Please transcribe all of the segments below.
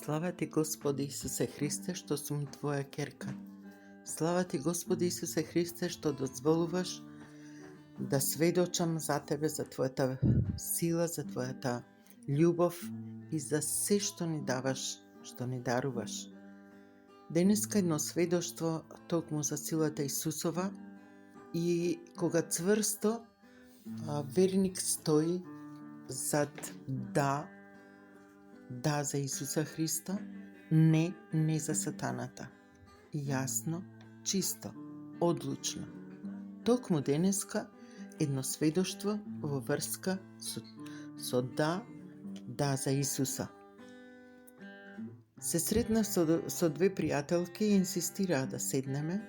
Слава ти Господи Исусе Христе, што сум Твоја ќерка. Слава ти Господи Исусе Христе, што дозволуваш да сведочам за Тебе, за Твојата сила, за Твојата љубов и за се што ни даваш, што ни даруваш. Денеска едно сведоштво токму за силата Исусова и кога цврсто верник стои зад да за Исуса Христа, не за сатаната. Јасно, чисто, одлучно. Токму денеска едно сведоштво во врска со да за Исуса. Се сретнав со две пријателки и инсистираа да седнеме.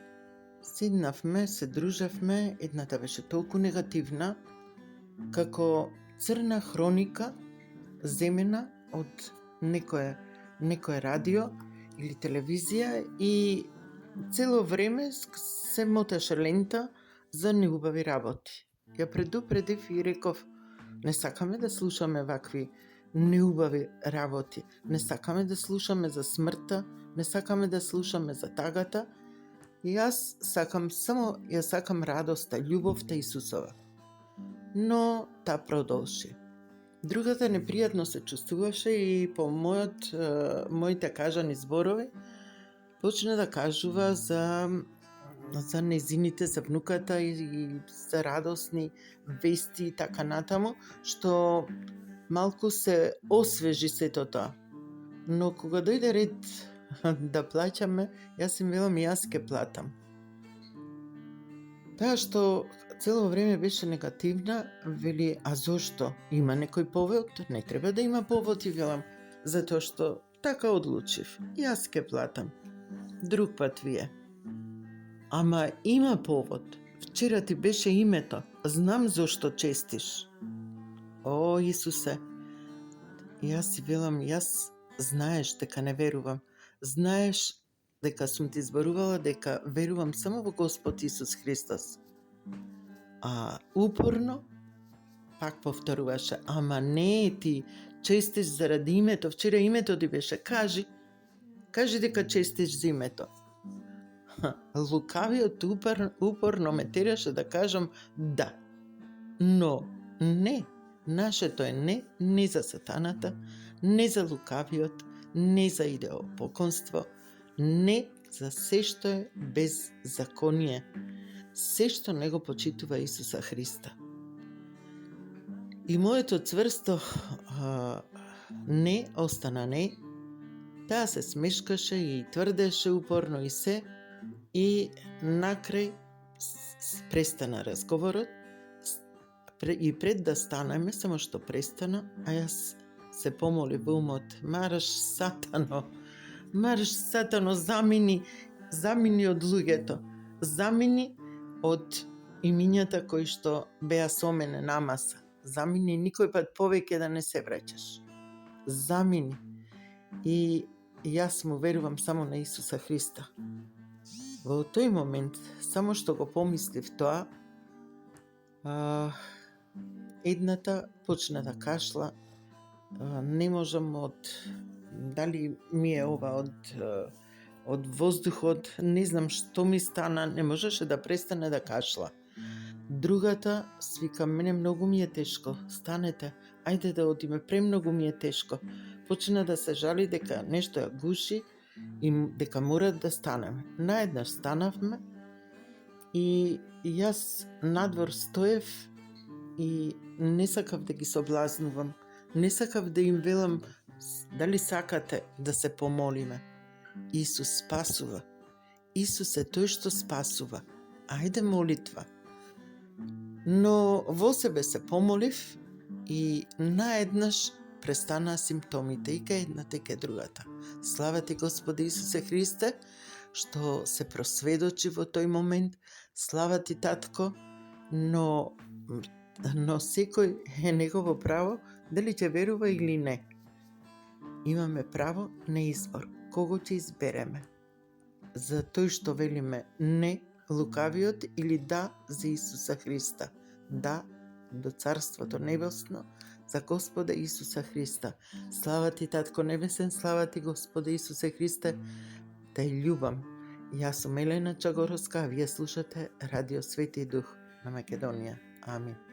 Седнавме, се дружевме, едната беше толку негативна, како црна хроника земена од некое радио или телевизија и цело време се мотеше лента за неубави работи. Ја предупредив и реков, не сакаме да слушаме вакви неубави работи, не сакаме да слушаме за смртта, не сакаме да слушаме за тагата. И јас сакам радоста, љубовта Исусова. Но та продолжи. Другата непријатно се чувствуваше и по моите кажани зборови почна да кажува за незините, за внуката и за радосни вести и така натаму, што малку се освежи сето тоа. Но кога дојде ред да плаќаме, јас им велам, јас ке платам. Таа што цело време беше негативна, вели, а зошто? Има некој повод? Не треба да има повод, и велам, затоа што така одлучив. Јас ке платам. Друг пат вие. Ама има повод. Вчера ти беше името. Знам зошто честиш. О, Исусе. Јас си велам, јас знаеш дека не верувам. Знаеш дека сум ти зборувала дека верувам само во Господ Исус Христос. А упорно пак повторуваше, ама не ти честиш заради името, вчера името ти беше, кажи дека честиш за името. Лукавиот упорно ме тераше да кажам да, но не, нашето е не за сатаната, не за лукавиот, не за идеопоклонство, не за се што е беззаконие, се што не го почитува Исуса Христа. И моето цврсто не остана не, таа се смешкаше и тврдеше упорно и се, и накрај престана разговорот и пред да станеме, само што престана, а јас се помоли во умот, мараш сатано, замини од луѓето, замини од имињата кои што беа со мене на маса, замини никој пат повеќе да не се враќаш, замини. И јас му верувам само на Исуса Христа. Во тој момент, само што го помислив тоа, едната почна да кашла, не можам дали ми е ова од воздухот, не знам што ми стана, не можеше да престане да кашла. Другата свика, мене многу ми е тешко, станете, ајде да одиме, премногу ми е тешко. Почна да се жали дека нешто ја гуши и дека мора да станеме. Наеднаш станавме и јас надвор стоев и не сакав да ги соблазнувам, не сакав да им велам дали сакате да се помолиме. Исус спасува. Исус е тој што спасува. Ајде молитва. Но во себе се помолив и наеднаш престанаа симптомите и кај едната и кај другата. Слава ти Господи Исусе Христе, што се просведочи во тој момент. Слава ти Татко, но секој е негово право дали ќе верува или не. Имаме право на избор. Кого ќе избереме? За тој што велиме не лукавиот или да за Исуса Христа. Да до Царството Небесно, за Господа Исуса Христа. Слава ти, Татко Небесен, слава ти, Господе Исусе Христе, те љубам. Јас сум Елена Чагоровска, а вие слушате Радио Свети Дух на Македонија. Амин.